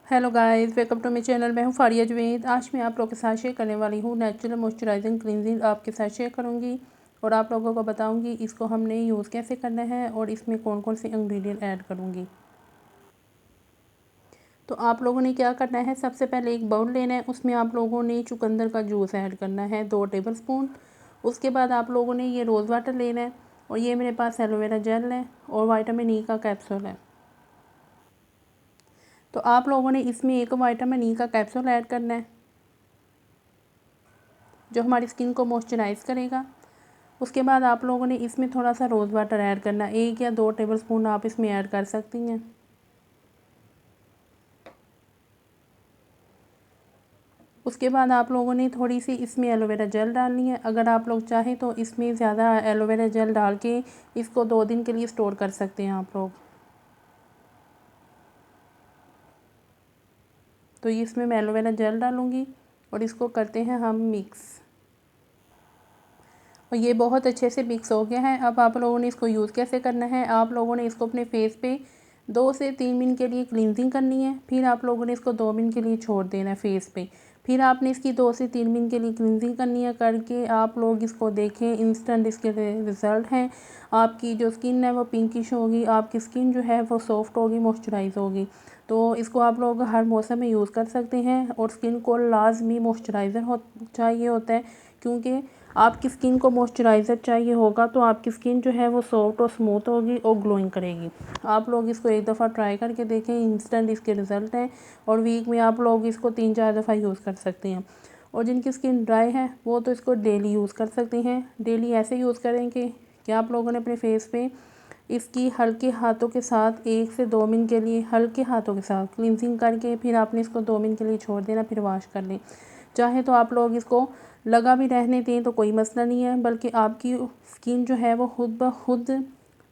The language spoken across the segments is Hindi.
Hello guys, welcome to my channel. मैं हूँ फारिया जवेद। आज मैं आप लोगों के साथ शेयर करने वाली हूँ नेचुरल मॉइस्चराइजिंग क्लींजिंग आपके साथ शेयर करूँगी और आप लोगों को बताऊँगी इसको हमने यूज़ कैसे करना है और इसमें कौन कौन से इंग्रेडिएंट ऐड करूँगी। तो आप लोगों ने क्या करना है, सबसे पहले एक बाउल लेना है, उसमें आप लोगों ने चुकंदर का जूस ऐड करना है 2 टेबलस्पून। उसके बाद आप लोगों ने ये रोज़ वाटर लेना है और ये मेरे पास एलोवेरा जेल है और विटामिन ई का कैप्सूल है। तो आप लोगों ने इसमें एक विटामिन ई का कैप्सूल ऐड करना है जो हमारी स्किन को मॉइस्चराइज़ करेगा। उसके बाद आप लोगों ने इसमें थोड़ा सा रोज़ वाटर ऐड करना है, 1 या 2 टेबलस्पून आप इसमें ऐड कर सकती हैं। उसके बाद आप लोगों ने थोड़ी सी इसमें एलोवेरा जेल डालनी है। अगर आप लोग चाहें तो इसमें ज़्यादा एलोवेरा जेल डाल के इसको 2 दिन के लिए स्टोर कर सकते हैं आप लोग। तो इसमें मैं एलोवेरा जेल डालूँगी और इसको करते हैं हम मिक्स। और ये बहुत अच्छे से मिक्स हो गया है। अब आप लोगों ने इसको यूज़ कैसे करना है, आप लोगों ने इसको अपने फेस पे 2 से 3 मिनट के लिए क्लींजिंग करनी है। फिर आप लोगों ने इसको 2 मिनट के लिए छोड़ देना है फेस पे। फिर आपने इसकी 2 से 3 मिनट के लिए क्लींजिंग करनी है। करके आप लोग इसको देखें, इंस्टेंट इसके रिज़ल्ट हैं। आपकी जो स्किन है वो पिंकिश होगी, आपकी स्किन जो है वो सॉफ्ट होगी, मॉइस्चराइज होगी। तो इसको आप लोग हर मौसम में यूज़ कर सकते हैं और स्किन को लाजमी मॉइस्चराइज़र चाहिए होता है, क्योंकि आपकी स्किन को मॉइस्चराइज़र चाहिए होगा तो आपकी स्किन जो है वो सॉफ्ट और स्मूथ होगी और ग्लोइंग करेगी। आप लोग इसको एक दफ़ा ट्राई करके देखें, इंस्टेंट इसके रिज़ल्ट हैं और वीक में आप लोग इसको 3-4 दफ़ा यूज़ कर सकते हैं। और जिनकी स्किन ड्राई है वो तो इसको डेली यूज़ कर सकते हैं। डेली ऐसे यूज़ करेंगे कि आप लोगों ने अपने फेस पे इसकी हल्के हाथों के साथ 1 से 2 मिनट के लिए हल्के हाथों के साथ क्लींजिंग करके फिर आपने इसको 2 मिनट के लिए छोड़ देना, फिर वॉश कर लें। चाहे तो आप लोग इसको लगा भी रहने दें तो कोई मसला नहीं है, बल्कि आपकी स्किन जो है वो खुद ब खुद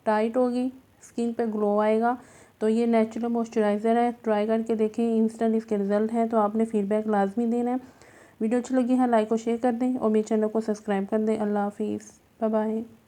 टाइट होगी, स्किन पे ग्लो आएगा। तो ये नेचुरल मॉइस्चराइज़र है, ट्राई करके देखें, इंस्टेंट इसके रिज़ल्ट हैं। तो आपने फीडबैक लाजमी देना है। वीडियो अच्छी लगी है लाइक और शेयर कर दें और मेरे चैनल को सब्सक्राइब कर दें। अल्लाह हाफिज़, बाय बाय।